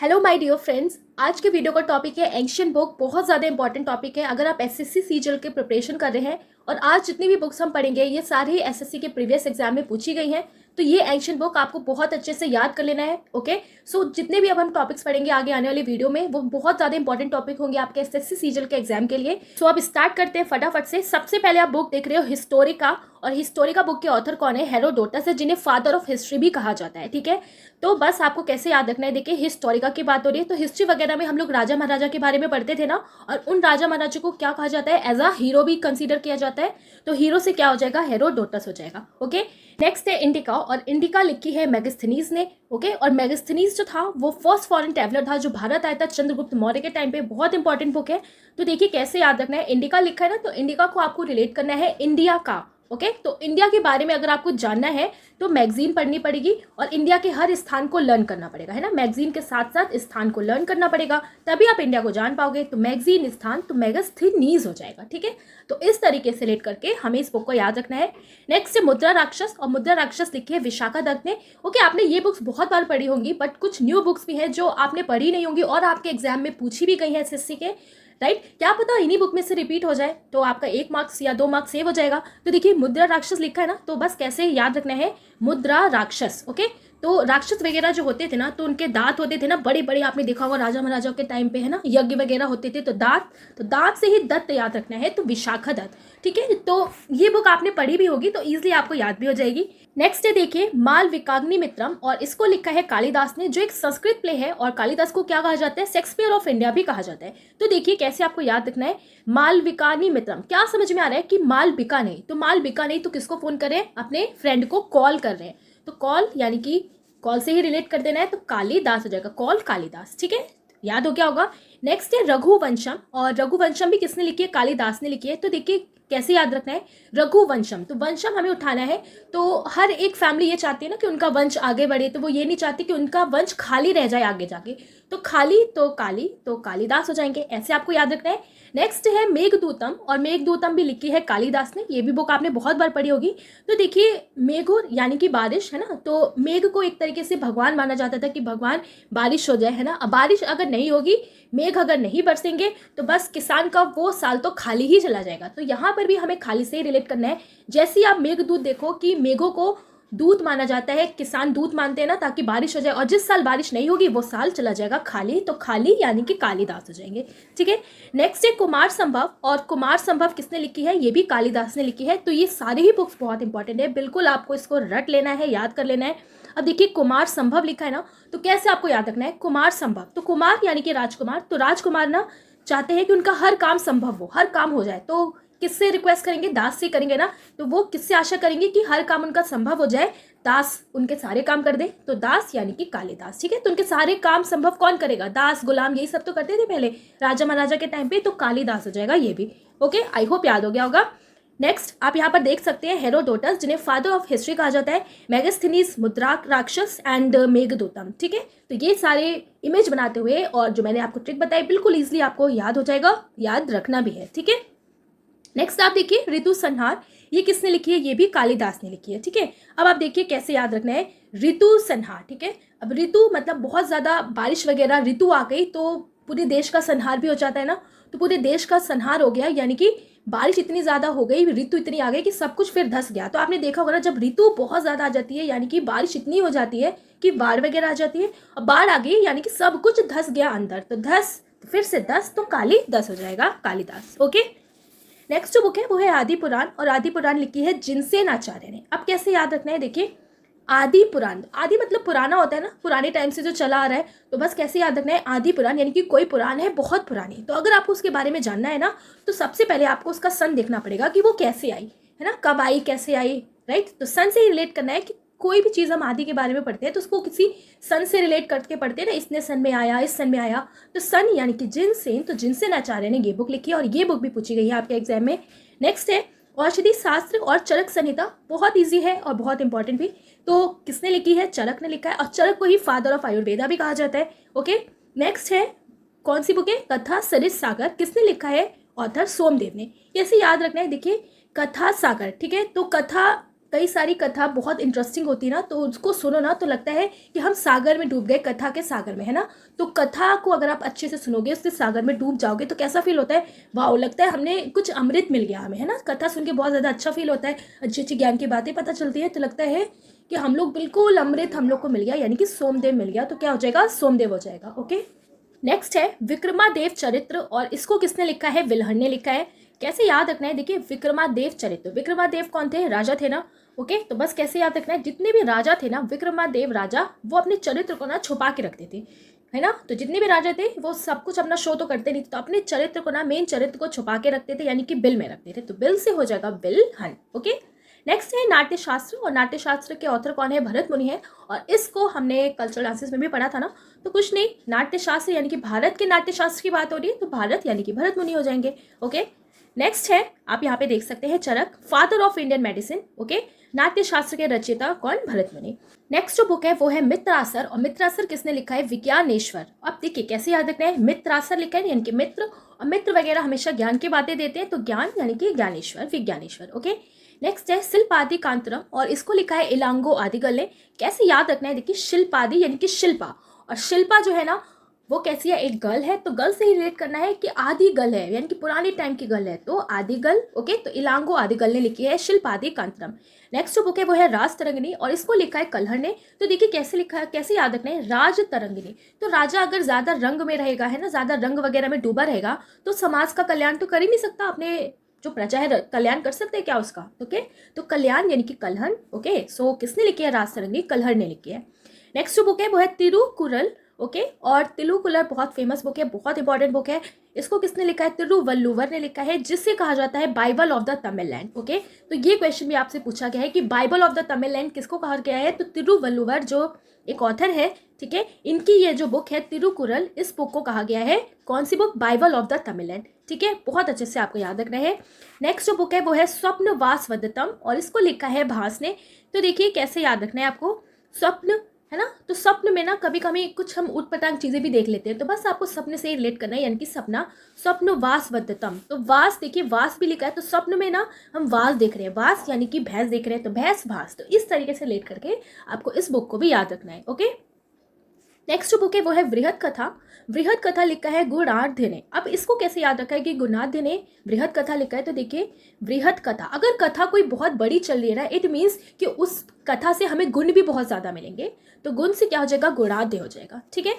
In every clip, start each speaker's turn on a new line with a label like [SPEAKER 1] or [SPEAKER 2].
[SPEAKER 1] Hello my dear friends, आज के video का टॉपिक है एंशिएंट बुक। बहुत ज़्यादा इंपॉर्टेंट टॉपिक है अगर आप एसएससी सीजीएल के प्रिपरेशन कर रहे हैं। और आज जितनी भी बुक्स हम पढ़ेंगे ये सारी एसएससी के प्रीवियस एग्जाम में पूछी गई हैं, तो ये एंशिएंट बुक आपको बहुत अच्छे से याद कर लेना है। ओके, सो जितने भी अब हम टॉपिक्स पढ़ेंगे आगे आने वाली वीडियो में वो बहुत ज़्यादा इंपॉर्टेंट टॉपिक होंगे आपके एसएससी सीजीएल के एग्जाम के लिए। सो अब स्टार्ट करते हैं फटाफट से। सबसे पहले आप बुक देख रहे हो हिस्टोरिका, और हिस्टोरिका बुक के ऑथर कौन है? हेरोडोटस है, जिन्हें फादर ऑफ हिस्ट्री भी कहा जाता है। ठीक है, तो बस आपको कैसे याद रखना है, देखिए हिस्टोरिका की बात हो रही है तो हिस्ट्री वगैरह में हम लोग राजा महाराजा के बारे में पढ़ते थे ना, और उन राजा महाराजा को क्या कहा जाता है? एज अ हीरो भी कंसीडर किया जाता है। तो हीरो से क्या हो जाएगा? हेरोडोटस हो जाएगा। ओके, नेक्स्ट है इंडिका, और इंडिका लिखी है मेगास्थनीज ने। ओके, और मेगास्थनीज जो था वो फर्स्ट फॉरेन ट्रैवलर था जो भारत आया था चंद्रगुप्त मौर्य के टाइम पे। बहुत इंपॉर्टेंट बुक है। तो देखिए कैसे याद रखना है, इंडिका लिखा है ना, तो इंडिका को आपको रिलेट करना है इंडिया का। ओके, तो इंडिया के बारे में अगर आपको जानना है तो मैगजीन पढ़नी पड़ेगी और इंडिया के हर स्थान को लर्न करना पड़ेगा, है ना। मैगजीन के साथ साथ स्थान को लर्न करना पड़ेगा, तभी आप इंडिया को जान पाओगे। तो मैगजीन स्थान तो मेगास्थनीज हो जाएगा। ठीक है, तो इस तरीके से लेट करके हमें इस बुक को याद रखना है। नेक्स्ट है मुद्रा राक्षस, और मुद्रा राक्षस लिखी है विशाखा दत्त ने। ओके, आपने ये बुक्स बहुत बार पढ़ी होंगी, बट कुछ न्यू बुक्स भी हैं जो आपने पढ़ी नहीं होंगी और आपके एग्जाम में पूछी भी गई है एसएससी के। राइट, क्या पता इन्हीं बुक में से रिपीट हो जाए तो आपका 1 मार्क्स या 2 मार्क्स सेव हो जाएगा। तो देखिए मुद्रा राक्षस लिखा है ना, तो बस कैसे याद रखना है, मुद्रा राक्षस। ओके, तो राक्षस वगैरह जो होते थे ना, तो उनके दांत होते थे ना बड़े बड़े, आपने देखा होगा राजा महाराजा के टाइम पे, है ना, यज्ञ वगैरह होते थे तो दांत से ही दत्त याद रखना है, तो विशाखा दत्त। ठीक है, तो ये बुक आपने पढ़ी भी होगी तो इजिली आपको याद भी हो जाएगी। नेक्स्ट है देखिए मालविकाग्नि मित्रम, और इसको लिखा है कालिदास ने, जो एक संस्कृत प्ले है। और कालिदास को क्या कहा जाता है? शेक्सपियर ऑफ इंडिया भी कहा जाता है। तो देखिए कैसे आपको याद रखना है, मालविकाग्नि मित्रम। क्या समझ में आ रहा है कि माल बिका नहीं, तो माल बिका नहीं तो किसको फोन करें? अपने फ्रेंड को कॉल कर रहे हैं, तो कॉल यानी कि कॉल से ही रिलेट कर देना है, तो कालिदास हो जाएगा, कॉल कालिदास। ठीक है, याद हो गया होगा। नेक्स्ट है रघुवंशम, और रघुवंशम भी किसने लिखी है? कालिदास ने लिखी है। तो देखिए कैसे याद रखना है, रघुवंशम, तो वंशम हमें उठाना है। तो हर एक फैमिली ये चाहती है ना कि उनका वंश आगे बढ़े, तो वो ये नहीं चाहती कि उनका वंश खाली रह जाए आगे जाके। तो खाली तो काली, तो कालिदास हो जाएंगे, ऐसे आपको याद रखना है। नेक्स्ट है मेघदूतम, और मेघदूतम भी लिखी है कालिदास ने, ये भी बुक आपने बहुत बार पढ़ी होगी। तो देखिए मेघुर यानी कि बारिश, है ना, तो मेघ को एक तरीके से भगवान माना जाता था कि भगवान बारिश हो जाए, है ना। अब बारिश अगर नहीं होगी, मेघ अगर नहीं बरसेंगे तो बस किसान का वो साल तो खाली ही चला जाएगा। तो यहाँ पर भी हमें खाली से ही रिलेट करना है। जैसे ही आप मेघदूत देखो कि मेघों को दूत माना जाता है, किसान दूत मानते हैं ना, ताकि बारिश हो जाए, और जिस साल बारिश नहीं होगी वो साल चला जाएगा खाली, तो खाली यानी कि कालिदास हो जाएंगे। ठीक है, नेक्स्ट है कुमार संभव, और कुमार संभव किसने लिखी है? ये भी कालिदास ने लिखी है। तो ये सारी ही बुक्स बहुत इंपॉर्टेंट है, बिल्कुल आपको इसको रट लेना है, याद कर लेना है। अब देखिए कुमार संभव लिखा है ना, तो कैसे आपको याद रखना है, कुमार संभव, तो कुमार यानी कि राजकुमार, तो राजकुमार ना चाहते हैं कि उनका हर काम संभव हो, हर काम हो जाए। तो किससे रिक्वेस्ट करेंगे? दास से करेंगे ना, तो वो किससे आशा करेंगे कि हर काम उनका संभव हो जाए? दास उनके सारे काम कर दे, तो दास यानी कि कालिदास। ठीक है, तो उनके सारे काम संभव कौन करेगा? दास, गुलाम, यही सब तो करते थे पहले राजा महाराजा के टाइम पे, तो कालिदास हो जाएगा ये भी। ओके, आई होप याद हो गया होगा। नेक्स्ट आप यहाँ पर देख सकते हैं हेरोडोटस, जिन्हें फादर ऑफ हिस्ट्री कहा जाता है, मेगास्थनीज, मुद्रा राक्षस एंड मेघदूतम। ठीक है, तो ये सारे इमेज बनाते हुए और जो मैंने आपको ट्रिक बताई बिल्कुल इजीली आपको याद हो जाएगा, याद रखना भी है। ठीक है, नेक्स्ट आप देखिए ऋतु संहार, ये किसने लिखी है? ये भी कालिदास ने लिखी है। ठीक है, अब आप देखिए कैसे याद रखना है, ऋतु संहार। ठीक है, अब ऋतु मतलब बहुत ज़्यादा बारिश वगैरह ऋतु आ गई तो पूरे देश का संहार भी हो जाता है ना, तो पूरे देश का संहार हो गया, यानी कि बारिश इतनी ज़्यादा हो गई, ऋतु इतनी आ गई कि सब कुछ फिर धंस गया। तो आपने देखा होगा ना, जब ऋतु बहुत ज़्यादा आ जाती है यानी कि बारिश इतनी हो जाती है कि बाढ़ वगैरह आ जाती है, और बाढ़ आ गई यानी कि सब कुछ धंस गया अंदर, तो धस फिर से दस, तो कालिदास हो जाएगा, कालिदास। ओके, नेक्स्ट जो बुक है वो है आदि पुराण, और आदि पुराण लिखी है जिनसेन आचार्य ने। अब कैसे याद रखना है, देखिए आदि पुराण, आदि मतलब पुराना होता है ना, पुराने टाइम से जो चला आ रहा है, तो बस कैसे याद रखना है, आदि पुराण यानी कि कोई पुराण है बहुत पुरानी। तो अगर आपको उसके बारे में जानना है ना, तो सबसे पहले आपको उसका सन देखना पड़ेगा कि वो कैसे आई, है ना, कब आई, कैसे आई। राइट, तो सन से ही रिलेट करना है कि कोई भी चीज़ हम आदि के बारे में पढ़ते हैं तो उसको किसी सन से रिलेट करके पढ़ते हैं ना, इसने सन में आया, इस सन में आया, तो सन यानी कि जिनसेन, तो जिनसेन आचार्य ने ये बुक लिखी है, और ये बुक भी पूछी गई है आपके एग्जाम में। नेक्स्ट है औषधि शास्त्र और चरक संहिता, बहुत इजी है और बहुत इंपॉर्टेंट भी। तो किसने लिखी है? चरक ने लिखा है, और चरक को ही फादर ऑफ आयुर्वेदा भी कहा जाता है। ओके, नेक्स्ट है कौन सी बुक है? कथा सरित सागर, किसने लिखा है? ऑथर सोमदेव ने। कैसे याद रखना है, देखिए कथा सागर। ठीक है, तो कथा कई सारी कथा बहुत इंटरेस्टिंग होती है ना, तो उसको सुनो ना तो लगता है कि हम सागर में डूब गए, कथा के सागर में, है ना। तो कथा को अगर आप अच्छे से सुनोगे, उसके सागर में डूब जाओगे तो कैसा फील होता है, वाह, लगता है हमने कुछ अमृत मिल गया हमें, है ना। कथा सुन के बहुत ज़्यादा अच्छा फील होता है, अच्छी अच्छी ज्ञान की बातें पता चलती है, तो लगता है कि हम लोग बिल्कुल अमृत हम लोग को मिल गया, यानी कि सोमदेव मिल गया। तो क्या हो जाएगा, सोमदेव हो जाएगा। ओके, नेक्स्ट है विक्रमादेव चरित्र, और इसको किसने लिखा है, विल्हण ने लिखा है। कैसे याद रखना है, देखिए विक्रमादेव चरित्र, विक्रमादेव कौन थे, राजा थे ना। ओके, तो बस कैसे याद रखना है, जितने भी राजा थे ना, विक्रमादेव राजा, वो अपने चरित्र को ना छुपा के रखते थे, है ना। तो जितने भी राजा थे वो सब कुछ अपना शो तो करते नहीं थे, तो अपने चरित्र को ना, मेन चरित्र को छुपा के रखते थे, यानी कि बिल में रखते थे। तो बिल से हो जाएगा विल्हण। ओके, नेक्स्ट है नाट्यशास्त्र, और नाट्यशास्त्र के ऑथर कौन है, भरत मुनि है। और इसको हमने कल्चरल डांसेस में भी पढ़ा था ना। तो कुछ नहीं, नाट्यशास्त्र यानी कि भारत के नाट्यशास्त्र की बात हो रही है, तो भारत यानी कि भरत मुनि हो जाएंगे। ओके, नेक्स्ट है, आप यहाँ पे देख सकते हैं Charak, father of Indian medicine. Okay, Natyashastra के रचयिता कौन, भरत मुनि। नेक्स्ट जो बुक है वो है मित्रासर, और मित्रासर किसने लिखा है, विज्ञानेश्वर। अब देखिए कैसे याद रखना है, मित्रासर लिखा है यानी कि मित्र, और मित्र वगैरह हमेशा ज्ञान की बातें देते हैं, तो ज्ञान यानी कि ज्ञानेश्वर, विज्ञानेश्वर। ओके, नेक्स्ट है शिल्पादि कांतरम, और इसको लिखा है इलांगो आदिगल ने। कैसे याद रखना है, देखिए शिल्पादि यानी कि शिल्पा, और शिल्पा जो है ना वो कैसी है, एक गर्ल है, तो गर्ल से ही रिलेट करना है कि आदि गर्ल है, यानी कि पुरानी टाइम की गर्ल है, तो आदि गर्ल। ओके, तो इलांगो आदिगल ने लिखी है शिल्पादि कांतरम। नेक्स्ट जो बुक है वो है राज तरंगिणी, और इसको लिखा है कल्हड़ ने। तो देखिए कैसे लिखा है, कैसे याद रखना है, राज तरंगिणी। तो राजा अगर ज्यादा रंग में रहेगा, है ना, ज्यादा रंग वगैरह में डूबा रहेगा, तो समाज का कल्याण तो कर ही नहीं सकता, अपने जो प्रजा है कल्याण कर सकते हैं क्या उसका। ओके, तो कल्याण यानी कि कल्हड़। ओके, सो किसने लिखी है राज तरंगिणी, कल्हड़ ने लिखी है। नेक्स्ट जो बुक है वो है तिरुकुरल। ओके, और तिरुकुरल बहुत फेमस बुक है, बहुत इंपॉर्टेंट बुक है। इसको किसने लिखा है, तिरुवल्लुवर ने लिखा है, जिससे कहा जाता है बाइबल ऑफ द तमिललैंड। ओके, तो ये क्वेश्चन भी आपसे पूछा गया है कि बाइबल ऑफ द तमिललैंड किसको कहा गया है, तो तिरुवल्लुवर जो एक ऑथर है, ठीक है, इनकी ये जो बुक है तिरुकुरल, इस बुक को कहा गया है कौन सी बुक, बाइबल ऑफ द तमिललैंड। ठीक है, बहुत अच्छे से आपको याद रखना है। नेक्स्ट जो बुक है वो है स्वप्न वासवदत्तम, और इसको लिखा है भास ने। तो देखिए कैसे याद रखना है आपको, स्वप्न, है ना, तो स्वप्न में ना कभी कभी कुछ हम उटपटांग चीजें भी देख लेते हैं, तो बस आपको सपने से ही रिलेट करना है, यानी कि सपना, स्वप्न वासवदत्तम। तो वास, देखिए वास भी लिखा है, तो स्वप्न में ना हम वास देख रहे हैं, वास यानी कि भैंस देख रहे हैं, तो भैंस भास, तो इस तरीके से रिलेट करके आपको इस बुक को भी याद रखना है। ओके, नेक्स्ट जो बुक है वो है बृहद कथा। बृहद कथा लिखा है गुणाढ़ ने। अब इसको कैसे याद रखा है कि गुणाढ़ ने बृहद कथा लिखा है, तो देखिए बृहद कथा, अगर कथा कोई बहुत बड़ी चल रही है, इट मीन्स कि उस कथा से हमें गुण भी बहुत ज्यादा मिलेंगे, तो गुण से क्या हो जाएगा, गुणाढ़ हो जाएगा। ठीक है,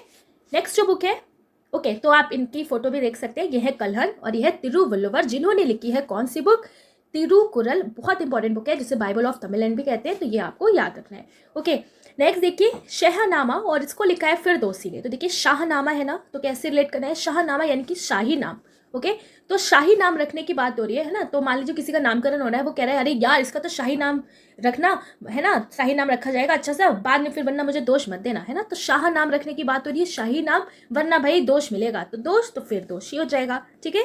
[SPEAKER 1] नेक्स्ट जो बुक है, ओके, तो आप इनकी फोटो भी देख सकते हैं, यह है कल्हड़ और यह है तिरुवल्लुवर, जिन्होंने लिखी है कौन सी बुक, तिरुकुरल। बहुत इंपॉर्टेंट बुक है, जिसे बाइबल ऑफ तमिललैंड भी कहते हैं, तो ये आपको याद रखना है। ओके, नेक्स्ट देखिए शाहनामा, और इसको लिखा है फिरदौसी ने। तो देखिए शाहनामा है ना, तो कैसे रिलेट करना है, शाहनामा यानी कि शाही नाम। ओके, तो शाही नाम रखने की बात हो रही है ना, तो मान लीजिए किसी का नामकरण हो रहा है, वो कह रहा है अरे यार इसका तो शाही नाम रखना है ना, शाही नाम रखा जाएगा अच्छा सा, बाद में फिर वरना मुझे दोष मत देना, है ना। तो शाह नाम रखने की बात हो रही है, शाही नाम, वरना भाई दोष मिलेगा, तो दोष तो फिर दोषी हो जाएगा। ठीक है,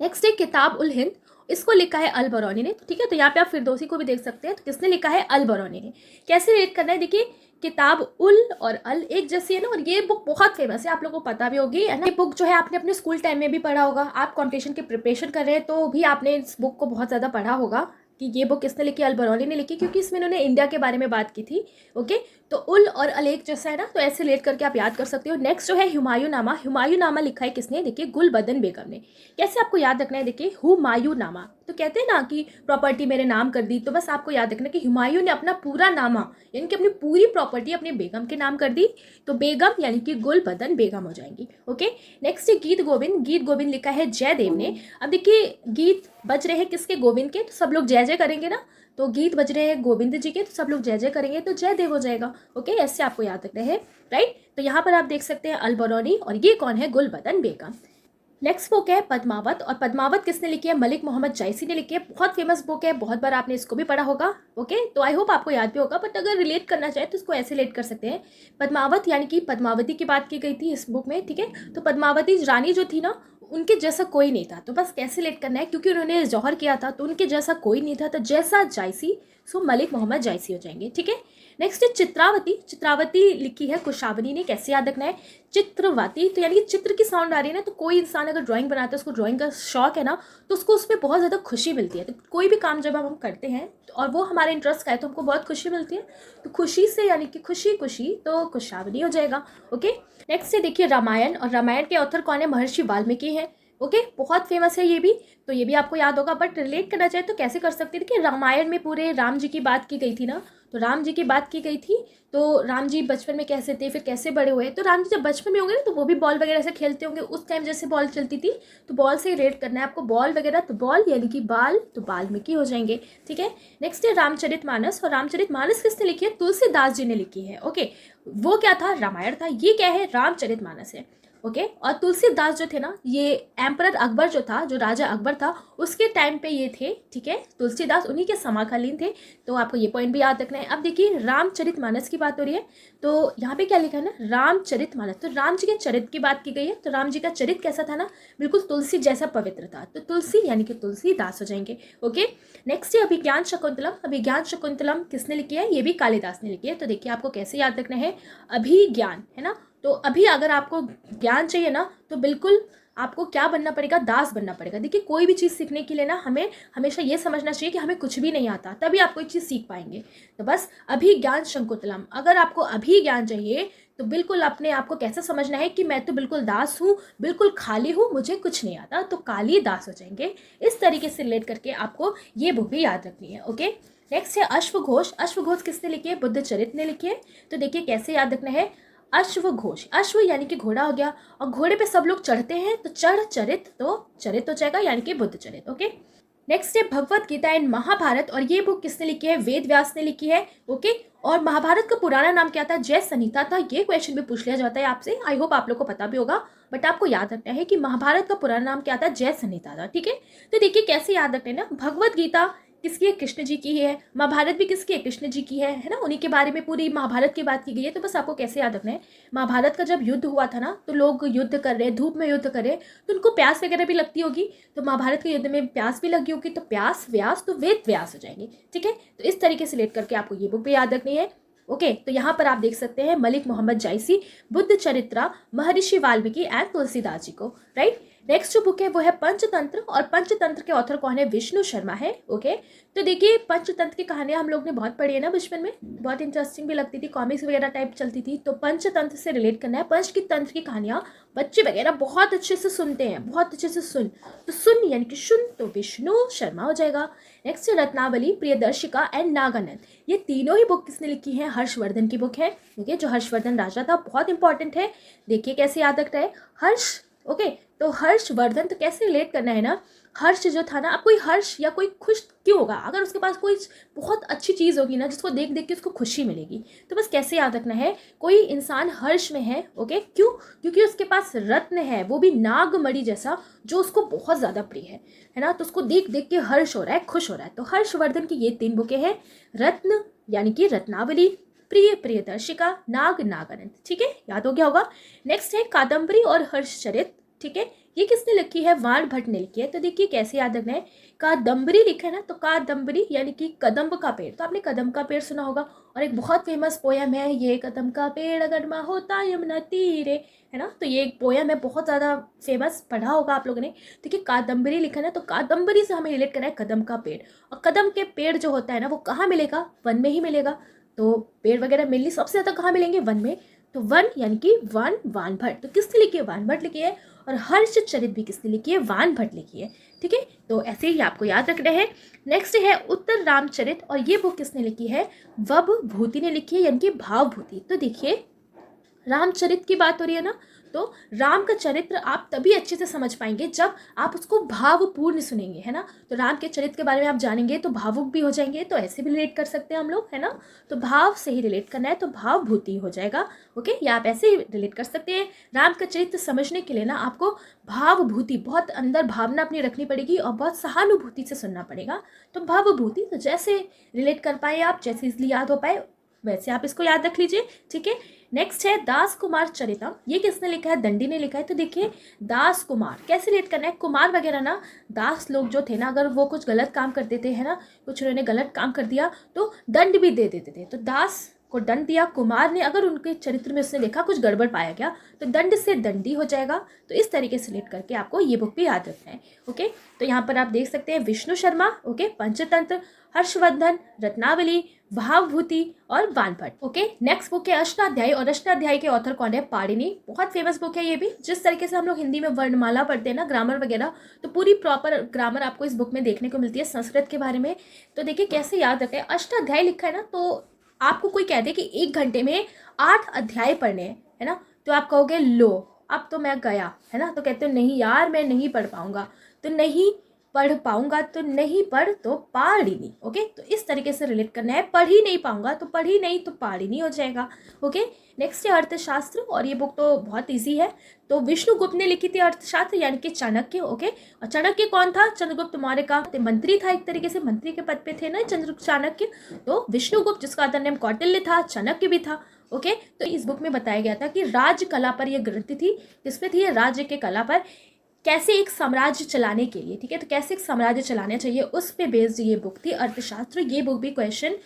[SPEAKER 1] नेक्स्ट है किताब उल हिंद, इसको लिखा है अल बरौनी ने। ठीक है, तो यहाँ पे आप फिरदौसी को भी देख सकते हैं, तो किसने लिखा है, अल बरौनी ने। कैसे रेट करना है, देखिए किताब उल और अल एक जैसी है ना, और ये बुक बहुत फेमस है, आप लोगों को पता भी होगी, है ना। ये बुक जो है आपने अपने स्कूल टाइम में भी पढ़ा होगा, आप कॉम्पिटिशन की प्रिपरेशन कर रहे हैं तो भी आपने इस बुक को बहुत ज़्यादा पढ़ा होगा कि ये बुक किसने लिखी, अल बरौनी ने लिखी, क्योंकि इसमें इन्होंने इंडिया के बारे में बात की थी। ओके, तो उल और अल एक जैसा है ना, तो ऐसे रिलेट करके आप याद कर सकते हो। नेक्स्ट जो है हुमायूंनामा, हुमायूंनामा लिखा है किसने, देखिए गुलबदन बेगम ने। कैसे आपको याद रखना है, देखिए हुमायूंनामा, तो कहते हैं ना कि प्रॉपर्टी मेरे नाम कर दी, तो बस आपको याद रखना कि हुमायूं ने अपना पूरा नामा यानी कि अपनी पूरी प्रॉपर्टी अपने बेगम के नाम कर दी, तो बेगम यानी कि गुलबदन बेगम हो जाएंगी। ओके, नेक्स्ट है गीत गोविंद, गीत गोविंद लिखा है जयदेव ने। अब देखिए गीत बज रहे हैं किसके, गोविंद के, तो सब लोग जय जय करेंगे ना, तो गीत बज रहे हैं गोविंद जी के, तो सब लोग जय जय करेंगे, तो जयदेव हो जाएगा। ओके, ऐसे आपको याद रखना है, राइट। तो यहाँ पर आप देख सकते हैं अल बरौनी, और ये कौन है, गुलबदन बेगम। नेक्स्ट बुक है पद्मावत, और पद्मावत किसने लिखी है, मलिक मोहम्मद जायसी ने लिखी है। बहुत फेमस बुक है, बहुत बार आपने इसको भी पढ़ा होगा। ओके, तो आई होप आपको याद भी होगा, बट अगर रिलेट करना चाहे तो इसको ऐसे रिलेट कर सकते हैं। पद्मावत यानी कि पद्मावती की बात की गई थी इस बुक में। ठीक है, तो पद्मावती रानी जो थी ना, उनके जैसा कोई नहीं था, तो बस कैसे रिलेट करना है, क्योंकि उन्होंने जौहर किया था, तो उनके जैसा कोई नहीं था, तो जैसा जायसी सो मलिक मोहम्मद जायसी हो जाएंगे। ठीक है, नेक्स्ट है चित्रावती। चित्रावती लिखी है कुशावनी ने। कैसे याद रखना है? चित्रवाती, तो यानी कि चित्र की साउंड आ रही है ना, तो कोई इंसान अगर ड्राइंग बनाता है, उसको ड्राइंग का शौक है ना, तो उसको उसमें बहुत ज़्यादा खुशी मिलती है। तो कोई भी काम जब हम करते हैं और वो हमारे इंटरेस्ट का है तो हमको बहुत खुशी मिलती है। तो खुशी से यानी कि खुशी खुशी, तो कुशावनी हो जाएगा। ओके, नेक्स्ट है देखिए रामायण। और रामायण के ऑथर कौन है? महर्षि वाल्मीकि हैं। ओके, बहुत फेमस है ये भी, तो ये भी आपको याद होगा। बट रिलेट करना चाहे तो कैसे कर सकते थे कि रामायण में पूरे राम जी की बात की गई थी ना, तो राम जी की बात की गई थी। तो राम जी बचपन में कैसे थे, फिर कैसे बड़े हुए। तो राम जी जब बचपन में होंगे ना, तो वो भी बॉल वगैरह से खेलते होंगे। उस टाइम जैसे बॉल चलती थी, तो बॉल से रिलेट करना है आपको। बॉल वगैरह, तो बॉल यानी कि बाल, तो वाल्मीकि हो जाएंगे। ठीक है, नेक्स्ट है रामचरितमानस। और रामचरितमानस किसने लिखी है? तुलसीदास जी ने लिखी है। ओके, वो क्या था? रामायण था। ये क्या है? रामचरितमानस है। ओके, और तुलसीदास जो थे ना, ये एम्परर अकबर जो था, जो राजा अकबर था, उसके टाइम पे ये थे। ठीक है, तुलसीदास उन्हीं के समकालीन थे। तो आपको ये पॉइंट भी याद रखना है। अब देखिए रामचरितमानस की बात हो रही है, तो यहाँ पे क्या लिखा है ना, रामचरितमानस। तो राम जी के चरित्र की बात की गई है। तो राम जी का चरित्र कैसा था ना, बिल्कुल तुलसी जैसा पवित्र था। तो तुलसी यानी कि तुलसीदास हो जाएंगे। ओके, नेक्स्ट है अभिज्ञान शकुंतलम। अभिज्ञान शकुंतलम किसने लिखी है? ये भी कालिदास ने लिखी है। तो देखिए आपको कैसे याद रखना है, अभिज्ञान है ना। तो अभी अगर आपको ज्ञान चाहिए ना, तो बिल्कुल आपको क्या बनना पड़ेगा? दास बनना पड़ेगा। देखिए कोई भी चीज़ सीखने के लिए ना, हमें हमेशा ये समझना चाहिए कि हमें कुछ भी नहीं आता, तभी आप कोई चीज़ सीख पाएंगे। तो बस अभिज्ञान शकुंतलम, अगर आपको अभी ज्ञान चाहिए तो बिल्कुल अपने आप को कैसे समझना है कि मैं तो बिल्कुल दास हूँ, बिल्कुल खाली हूँ, मुझे कुछ नहीं आता, तो कालिदास हो जाएंगे। इस तरीके से रिलेट करके आपको ये बुक भी याद रखनी है। ओके, नेक्स्ट है अश्वघोष। अश्वघोष किसने लिखी है? बुद्धचरित ने लिखी है। तो देखिए कैसे याद रखना है, अश्वघोष। अश्व यानी कि घोड़ा हो गया, और घोड़े पे सब लोग चढ़ते हैं, तो चढ़ चरित, तो चरित हो जाएगा यानी कि बुद्ध चरित। ओके, नेक्स्ट है भगवत गीता एंड महाभारत। और ये बुक किसने लिखी है? वेद व्यास ने लिखी है। ओके, और महाभारत का पुराना नाम क्या था? जय संहिता था। ये क्वेश्चन भी पूछ लिया जाता है आपसे, आई होप आप लोग को पता भी होगा, बट आपको याद रखना है कि महाभारत का पुराना नाम क्या था? जय संहिता था। ठीक है, तो देखिए कैसे याद रखना है ना, भगवत गीता किसकी है? कृष्ण जी की है। महाभारत भी किसकी है? कृष्ण जी की है ना। उन्हीं के बारे में पूरी महाभारत की बात की गई है। तो बस आपको कैसे याद रखना है, महाभारत का जब युद्ध हुआ था ना, तो लोग युद्ध कर रहे, धूप में युद्ध कर रहे, तो उनको प्यास वगैरह भी लगती होगी। तो महाभारत के युद्ध में प्यास भी लगी होगी, तो प्यास व्यास, तो वेद व्यास हो जाएंगे। ठीक है, तो इस तरीके से लेट करके आपको ये बुक भी याद रखनी है। ओके, तो यहाँ पर आप देख सकते हैं मलिक मोहम्मद जायसी, बुद्ध चरित्रा, महर्षि वाल्मीकि एंड तुलसीदास जी को। राइट, नेक्स्ट जो बुक है वो है पंचतंत्र। और पंचतंत्र के ऑथर कौन है? विष्णु शर्मा है। ओके, तो देखिए पंचतंत्र की कहानियां हम लोग ने बहुत पढ़ी है ना बचपन में, बहुत इंटरेस्टिंग भी लगती थी, कॉमिक्स वगैरह टाइप चलती थी। तो पंचतंत्र से रिलेट करना है। पंच की तंत्र की कहानियां बच्चे वगैरह बहुत अच्छे से सुनते हैं, बहुत अच्छे से सुन, तो सुन यानी कि सुन, तो विष्णु शर्मा हो जाएगा। नेक्स्ट है रत्नावली, प्रियदर्शिका एंड नागानंद। ये तीनों ही बुक किसने लिखी है? हर्षवर्धन की बुक है। ओके, जो हर्षवर्धन राजा था, बहुत इंपॉर्टेंट है। देखिए कैसे याद रखना है, हर्ष। ओके, तो हर्षवर्धन, तो कैसे रिलेट करना है ना, हर्ष जो था ना, अब कोई हर्ष या कोई खुश क्यों होगा? अगर उसके पास कोई बहुत अच्छी चीज़ होगी ना, जिसको देख देख के उसको खुशी मिलेगी। तो बस कैसे याद रखना है, कोई इंसान हर्ष में है। ओके, क्यों? क्योंकि उसके पास रत्न है, वो भी नागमणि जैसा, जो उसको बहुत ज़्यादा प्रिय है ना। तो उसको देख देख के हर्ष हो रहा है, खुश हो रहा है। तो हर्षवर्धन की ये 3 बुकें हैं, रत्न यानी कि रत्नावली, प्रिय प्रियदर्शिका, नागानंद। ठीक है, याद हो गया होगा। नेक्स्ट है कादम्बरी और हर्षचरित। ठीक है, ये किसने लिखी है? वाण भट्ट ने लिखी है। तो देखिए कैसे याद रखना है, कादम्बरी लिखा है ना, तो कादम्बरी यानी कि कदम्ब का पेड़। तो आपने कदम्ब का पेड़ सुना होगा, और एक बहुत फेमस पोयम है, ये कदम्ब का पेड़ अगर माँ होता यमुना तीरे, है ना। तो ये एक पोयम है, बहुत ज़्यादा फेमस, पढ़ा होगा आप लोगों ने। देखिए कादम्बरी लिखा है ना, तो कादम्बरी से हमें रिलेट करना है कदम का पेड़। और कदम के पेड़ जो होता है ना, वो कहाँ मिलेगा? वन में ही मिलेगा। तो पेड़ वगैरह मिलनी सबसे ज़्यादा कहाँ मिलेंगे? वन में। तो वन यानी कि वाण भट्ट। तो किसने लिखी है? वाण भट्ट लिखी है। और हर्षचरित भी किसने लिखी है? वाण भट्ट लिखी है। ठीक है, तो ऐसे ही आपको याद रखना है। नेक्स्ट है उत्तर रामचरित। और ये बुक किसने लिखी है? वभभूति ने लिखी है, यानी कि भावभूति। तो देखिए रामचरित की बात हो रही है ना, तो राम का चरित्र आप तभी अच्छे से समझ पाएंगे जब आप उसको भावपूर्ण सुनेंगे, है ना। तो राम के चरित्र के बारे में आप जानेंगे तो भावुक भी हो जाएंगे। तो ऐसे भी रिलेट कर सकते हैं हम लोग, है ना। तो भाव से ही रिलेट करना है, तो भावभूति हो जाएगा। ओके, या आप ऐसे ही रिलेट कर सकते हैं। राम का चरित्र समझने के लिए ना आपको भावभूति, बहुत अंदर भावना अपनी रखनी पड़ेगी और बहुत सहानुभूति से सुनना पड़ेगा। तो भावभूति, तो जैसे रिलेट कर पाए आप, जैसे इसलिए याद हो पाए, वैसे आप इसको याद रख लीजिए, ठीक है। नेक्स्ट है दास कुमार चरितम, ये किसने लिखा है? दंडी ने लिखा है। तो देखिए दास कुमार कैसे रिलेट करना है, कुमार वगैरह ना, दास लोग जो थे ना, अगर वो कुछ गलत काम कर देते हैं ना, कुछ उन्होंने गलत काम कर दिया तो दंड भी दे देते थे। तो दास को दंड दिया, कुमार ने अगर उनके चरित्र में उसने देखा कुछ गड़बड़ पाया गया तो दंड से दंडी हो जाएगा। तो इस तरीके से लेट करके आपको ये बुक भी याद रखना है, ओके। तो यहाँ पर आप देख सकते हैं विष्णु शर्मा, ओके, पंचतंत्र, हर्षवर्धन, रत्नावली, भावभूति और वानपट, ओके। नेक्स्ट बुक है अष्टाध्यायी, और अष्टाध्यायी के ऑथर कौन है? पाणिनि। बहुत फेमस बुक है ये भी। जिस तरीके से हम लोग हिंदी में वर्णमाला पढ़ते हैं ना, ग्रामर वगैरह, तो पूरी प्रॉपर ग्रामर आपको इस बुक में देखने को मिलती है संस्कृत के बारे में। तो देखिए कैसे याद रखें, अष्टाध्यायी लिखा है ना, तो आपको कोई कह दे कि 1 घंटे में 8 अध्याय पढ़ने हैं, है ना, तो आप कहोगे लो अब तो मैं गया, है ना। तो कहते हो नहीं यार मैं नहीं पढ़ पाऊंगा, तो नहीं पढ़ पाऊंगा तो नहीं पढ़ तो पाड़ी नहीं, ओके। तो इस तरीके से रिलेट करना है, पढ़ ही नहीं पाऊंगा तो पढ़ी नहीं तो पाड़ी नहीं हो जाएगा, ओके। नेक्स्ट है अर्थशास्त्र, और ये बुक तो बहुत ईजी है। तो विष्णुगुप्त ने लिखी थी अर्थशास्त्र, यानी कि चाणक्य, ओके। और चाणक्य कौन था? चंद्रगुप्त मौर्य का मंत्री था, एक तरीके से मंत्री के पद पे थे ना चाणक्य। तो विष्णुगुप्त, जिसका अदर नेम कौटिल्य था, चाणक्य भी था, ओके। तो इस बुक में बताया गया था कि राज्य कला पर यह ग्रंथ थी। किस पे थी? राज्य के कला पर, कैसे एक साम्राज्य चलाने के लिए, ठीक है। तो कैसे एक साम्राज्य चलाना चाहिए उस पे बेस्ड ये बुक थी अर्थशास्त्र। ये बुक भी क्वेश्चन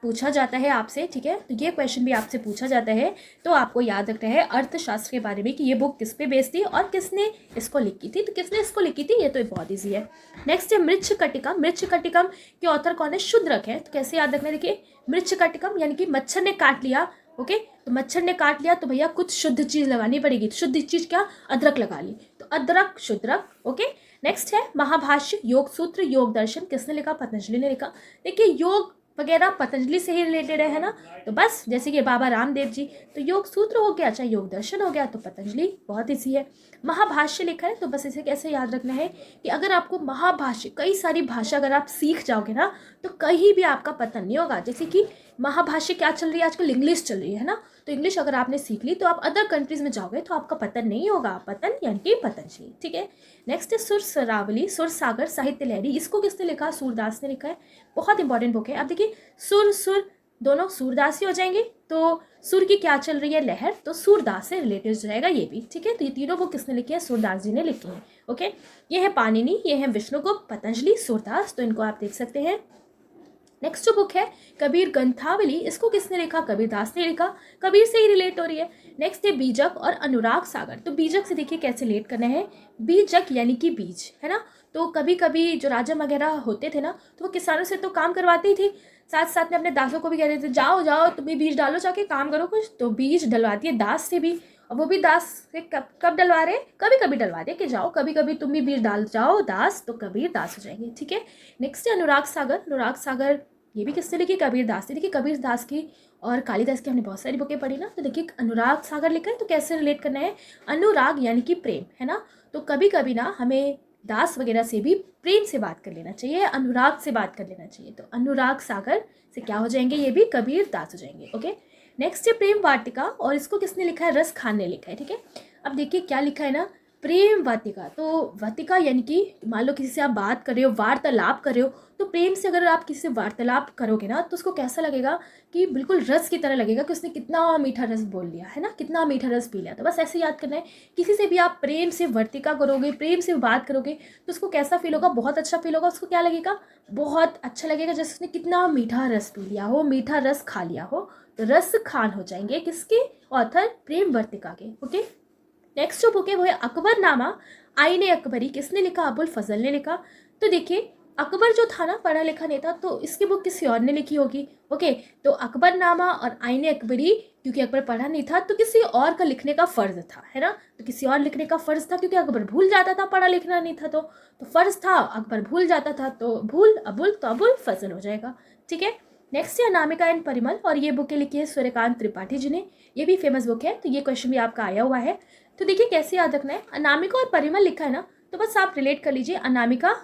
[SPEAKER 1] पूछा जाता है आपसे, ठीक है। तो ये क्वेश्चन भी आपसे पूछा जाता है, तो आपको याद रखना है अर्थशास्त्र के बारे में कि ये बुक किस पे बेस्ड थी और किसने इसको लिखी थी। तो किसने इसको लिखी थी ये तो बहुत ईजी है। नेक्स्ट है मृच्छकटिकम। मृच्छकटिकम के ऑथर कौन है? शूद्रक है। तो कैसे याद रखना है? देखिए मृच्छकटिकम यानी कि मच्छर ने काट लिया, ओके। तो मच्छर ने काट लिया तो भैया कुछ शुद्ध चीज लगानी पड़ेगी। तो शुद्ध चीज क्या? अदरक लगा ली, तो अदरक शूद्रक, ओके। नेक्स्ट है महाभाष्य, योग सूत्र, योग दर्शन, किसने लिखा? पतंजलि ने लिखा। देखिए योग वगैरह पतंजलि से ही रिलेटेड है ना, तो बस जैसे कि बाबा रामदेव जी, तो योग सूत्र हो गया चाहे योग दर्शन हो गया, तो पतंजलि बहुत ईजी है। महाभाष्य लिखा है, तो बस इसे कैसे याद रखना है कि अगर आपको महाभाष्य, कई सारी भाषा अगर आप सीख जाओगे ना तो कहीं भी आपका पतन नहीं होगा। जैसे कि महाभाष्य क्या चल रही है आजकल? इंग्लिश चल रही है ना, तो इंग्लिश अगर आपने सीख ली तो आप अदर कंट्रीज में जाओगे तो आपका पतन नहीं होगा। पतन यानी कि पतंजलि, ठीक है। नेक्स्ट है सुर सरावली, सुर सागर, साहित्य लहरी। इसको किसने लिखा? सूरदास ने लिखा है। बहुत इंपॉर्टेंट बुक है। अब देखिए सुर सुर दोनों सूरदास ही हो जाएंगे, तो सुर की क्या चल रही है? लहर, तो सूरदास से रिलेटेड हो जाएगा ये भी, ठीक है। तो ये तीनों बुक किसने लिखी है? सूरदास जी ने लिखी है, ओके। ये है पाणिनि, ये है विष्णुगुप्त, पतंजलि, सूरदास, तो इनको आप देख सकते हैं। नेक्स्ट जो बुक है कबीर ग्रंथावली, इसको किसने लिखा? कबीरदास ने लिखा। कबीर से ही रिलेट हो रही है। नेक्स्ट है बीजक और अनुराग सागर। तो बीजक से देखिए कैसे रिलेट करना है। बीजक यानी कि बीज, है ना। तो कभी कभी जो राजा वगैरह होते थे ना, तो वो किसानों से तो काम करवाते ही थे, साथ साथ में अपने दासों को भी कहते थे जाओ जाओ तुम भी बीज डालो, जाके काम करो कुछ। तो बीज डलवाती है दास से भी, और वो भी दास से कब कब डलवा रहे? कभी कभी डलवा दे कि जाओ कभी कभी तुम भी बीज डाल जाओ दास, तो कबीर दास हो जाएंगे, ठीक है। नेक्स्ट है अनुराग सागर। अनुराग सागर ये भी किसने लिखी? कबीर दास ने। देखिए कबीर दास की और कालिदास की हमने बहुत सारी बुकें पढ़ी ना, तो देखिए अनुराग सागर लिखा है, तो कैसे रिलेट करना है? अनुराग यानी कि प्रेम, है ना। तो कभी कभी ना हमें दास वगैरह से भी प्रेम से बात कर लेना चाहिए, अनुराग से बात कर लेना चाहिए। तो अनुराग सागर से क्या हो जाएंगे? ये भी कबीर दास हो जाएंगे, ओके। नेक्स्ट है प्रेम वाटिका, और इसको किसने लिखा है? रस खान ने लिखा है, ठीक है। अब देखिए क्या लिखा है ना, प्रेम वाटिका। तो वाटिका यानी कि मान लो किसी से आप बात कर रहे हो, वार्तालाप कर रहे हो, तो प्रेम से अगर आप किसी से वार्तालाप करोगे ना तो उसको कैसा लगेगा कि बिल्कुल रस की तरह लगेगा कि उसने कितना मीठा रस बोल लिया, है ना, कितना मीठा रस पी लिया। तो बस ऐसे याद करना है, किसी से भी आप प्रेम से वार्तिका करोगे, प्रेम से बात करोगे, तो उसको कैसा फील होगा? बहुत अच्छा फील होगा। उसको क्या लगेगा? बहुत अच्छा लगेगा, जैसे उसने कितना मीठा रस पी लिया हो, मीठा रस खा लिया हो। तो रस खान हो जाएंगे किसके? ऑथर प्रेम वार्तिका के, ओके। नेक्स्ट जो बुक है वो है अकबरनामा, आईने अकबरी, किसने लिखा? अबुल फजल ने लिखा। तो देखिए अकबर जो था ना पढ़ा लिखा नहीं था, तो इसकी बुक किसी और ने लिखी होगी, ओके। तो अकबरनामा और आईने अकबरी, क्योंकि अकबर पढ़ा नहीं था तो किसी और का लिखने का फर्ज था, है ना। तो किसी और लिखने का फर्ज था क्योंकि अकबर भूल जाता था, पढ़ा लिखना नहीं था, तो फर्ज था, अकबर भूल जाता था, तो भूल अबुल, तो अबुल फजल हो जाएगा, ठीक है। नेक्स्ट है अनामिका एंड परिमल, और ये बुकें लिखी है सूर्यकांत त्रिपाठी जी ने। ये भी फेमस बुक है, तो ये क्वेश्चन भी आपका आया हुआ है। तो देखिए कैसे याद रखना है, अनामिका और परिमल लिखा है ना, तो बस आप रिलेट कर लीजिए अनामिका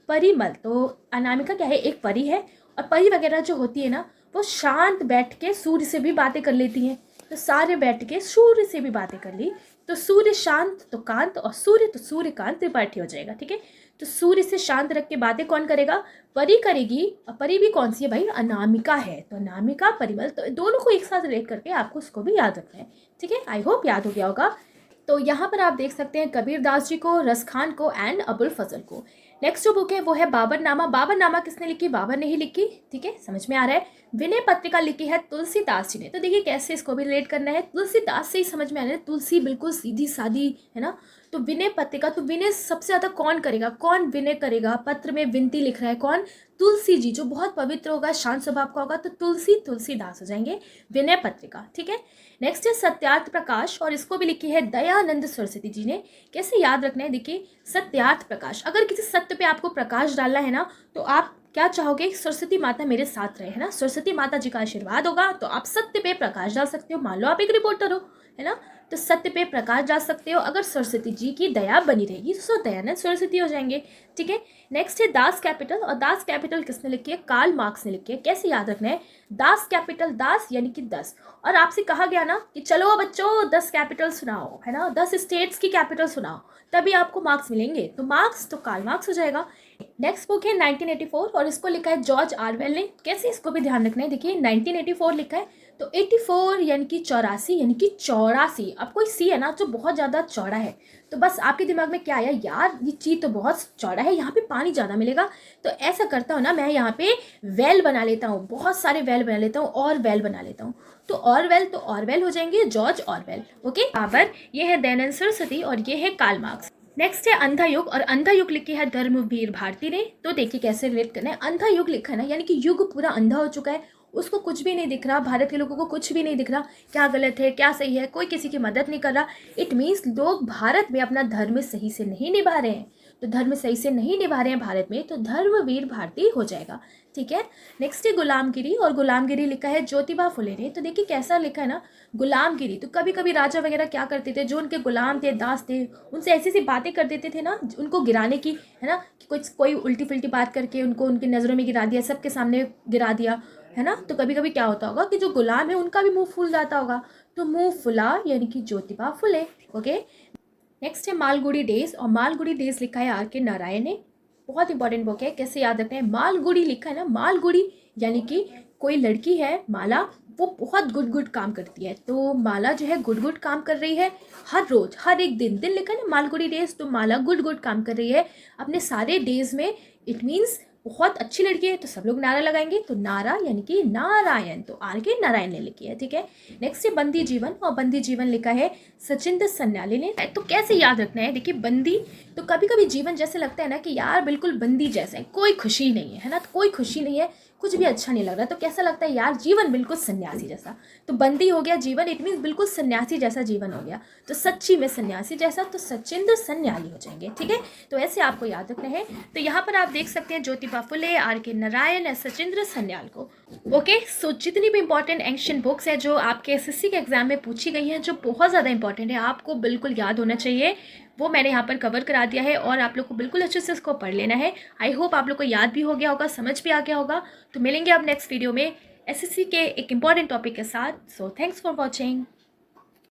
[SPEAKER 1] परिमल। तो अनामिका क्या है? एक परी है, और परी वगैरह जो होती है ना वो शांत बैठ के सूर्य से भी बातें कर लेती हैं। तो सारे बैठ के सूर्य से भी बातें कर ली, तो सूर्य शांत तो कांत, और सूर्य तो सूर्यकांत त्रिपाठी हो जाएगा। ठीक है, तो सूर्य से शांत रख के बातें कौन करेगा? परी करेगी। और परी भी कौन सी है भाई? अनामिका है। तो अनामिका, परिमल, तो दोनों को एक साथ रिलेट करके आपको उसको भी याद रखना है। ठीक है, आई होप याद हो गया होगा। तो यहाँ पर आप देख सकते हैं कबीर दास जी को, रसखान को एंड अबुल फजल को। नेक्स्ट जो बुक है वो है बाबरनामा। बाबरनामा किसने लिखी? बाबर ने ही लिखी। ठीक है, समझ में आ रहा है। विनय पत्रिका लिखी है तुलसीदास जी ने। तो देखिए कैसे इसको भी रिलेट करना है, तुलसीदास से ही समझ में आ रहा है। तुलसी बिल्कुल सीधी सादी है ना। तो विनय पत्रिका, तो विनय सबसे ज्यादा कौन करेगा? कौन विनय करेगा? पत्र में विनती लिख रहा है कौन? तुलसी जी, जो बहुत पवित्र होगा, शांत स्वभाव का होगा। तो तुलसी, तुलसीदास हो जाएंगे विनय पत्रिका। ठीक है, नेक्स्ट है सत्यार्थ प्रकाश, और इसको भी लिखी है दयानंद सरस्वती जी ने। कैसे याद रखना है? देखिए सत्यार्थ प्रकाश, अगर किसी सत्य पे आपको प्रकाश डालना है ना, तो आप क्या चाहोगे? सरस्वती माता मेरे साथ रहे, है ना। सरस्वती माता जी का आशीर्वाद होगा तो आप सत्य पे प्रकाश डाल सकते हो। मान लो आप एक रिपोर्टर हो, है ना, तो सत्य पे प्रकाश डाल सकते हो। अगर सरस्वती जी की दया बनी रहेगी तो दयानंद सरस्वती हो जाएंगे। ठीक है, नेक्स्ट है दास कैपिटल, और दास कैपिटल किसने लिखी है? कार्ल मार्क्स ने लिखी है। कैसे याद रखना है? दास कैपिटल, दास यानी कि 10, और आपसे कहा गया ना कि चलो बच्चों 10 कैपिटल सुनाओ, है ना, 10 स्टेट्स की कैपिटल सुनाओ, तभी आपको मार्क्स मिलेंगे। तो मार्क्स तो कार्ल मार्क्स हो जाएगा। नेक्स्ट बुक है 1984, और इसको लिखा है जॉर्ज ऑरवेल ने। कैसे, इसको भी ध्यान रखना है। देखिए 1984 लिखा है, तो 84 यानी कि 84, यानी कि 84। अब कोई सी है ना जो बहुत ज़्यादा चौड़ा है, तो बस आपके दिमाग में क्या आया? यार ये चीज़ तो बहुत चौड़ा है, यहाँ पे पानी ज़्यादा मिलेगा। तो ऐसा करता हूँ ना, मैं यहाँ पे वेल बना लेता हूँ, बहुत सारे वेल बना लेता हूँ, और वेल बना लेता हूँ। तो ऑरवेल हो जाएंगे जॉर्ज ऑरवेल। ओके, बराबर। ये है दयानंद सरस्वती और ये है कार्ल मार्क्स। नेक्स्ट है अंधा युग, और अंधा युग लिखी है धर्मवीर भारती ने। तो देखिए कैसे रिलेट करना है। अंधा युग लिखा है ना, यानी कि युग पूरा अंधा हो चुका है, उसको कुछ भी नहीं दिख रहा, भारत के लोगों को कुछ भी नहीं दिख रहा, क्या गलत है क्या सही है, कोई किसी की मदद नहीं कर रहा। इट मीन्स लोग भारत में अपना धर्म सही से नहीं निभा रहे हैं। तो धर्म सही से नहीं निभा रहे हैं भारत में, तो धर्मवीर भारती हो जाएगा। ठीक है, नेक्स्ट है गुलामगिरी, और गुलामगिरी लिखा है ज्योतिबा फुले ने। तो देखिए कैसा लिखा है ना, गुलामगिरी। तो कभी कभी राजा वगैरह क्या करते थे, जो उनके गुलाम थे, दास थे, उनसे ऐसी ऐसी बातें कर देते थे ना उनको गिराने की, है ना, कि कोई उल्टी फुल्टी बात करके उनको उनकी नज़रों में गिरा दिया, सबके सामने गिरा दिया, है ना। तो कभी कभी क्या होता होगा कि जो गुलाम है उनका भी मुंह फूल जाता होगा। तो मुंह फुला यानी कि ज्योतिबा फुले। ओके, नेक्स्ट है मालगुडी डेज, और मालगुडी डेज लिखा है आर के नारायण ने। बहुत इंपॉर्टेंट बुक है, कैसे याद रखना है? मालगुडी लिखा है ना, मालगुडी यानी कि कोई लड़की है माला, वो बहुत गुड काम करती है। तो माला जो है गुड काम कर रही है हर रोज, हर एक दिन लिखा है ना मालगुडी डेज। तो माला गुड काम कर रही है अपने सारे डेज में। इट मीन्स बहुत अच्छी लड़की है, तो सब लोग नारा लगाएंगे। तो नारा यानी कि नारायण, तो आर के नारायण ने लिखी है। ठीक है, नेक्स्ट है बंदी जीवन, और बंदी जीवन लिखा है सचिंद्र सन्याली ने। तो कैसे याद रखना है? देखिए बंदी, तो कभी कभी जीवन जैसे लगता है ना कि यार बिल्कुल बंदी जैसे है, कोई खुशी नहीं है ना, तो कोई खुशी नहीं है, कुछ भी अच्छा नहीं लग रहा, तो कैसा लगता है यार? जीवन बिल्कुल सन्यासी जैसा। तो बंदी हो गया जीवन, इट मीन्स बिल्कुल सन्यासी जैसा जीवन हो गया। तो सच्ची में सन्यासी जैसा, तो सचिंद्र सन्याली हो जाएंगे। ठीक है, तो ऐसे आपको याद रखना है। तो यहाँ पर आप देख सकते हैं ज्योतिबा फुले, आर के नारायण, सचिंद्र सन्याल को। ओके, सो जितनी भी इंपॉर्टेंट एंशियंट बुक्स है जो आपके एसएससी के एग्जाम में पूछी गई हैं, जो बहुत ज़्यादा इंपॉर्टेंट है, आपको बिल्कुल याद होना चाहिए, वो मैंने यहाँ पर कवर करा दिया है, और आप लोग को बिल्कुल अच्छे से इसको पढ़ लेना है। आई होप आप लोग को याद भी हो गया होगा, समझ भी आ गया होगा। तो मिलेंगे अब नेक्स्ट वीडियो में एसएससी के एक इंपॉर्टेंट टॉपिक के साथ। So thanks for watching.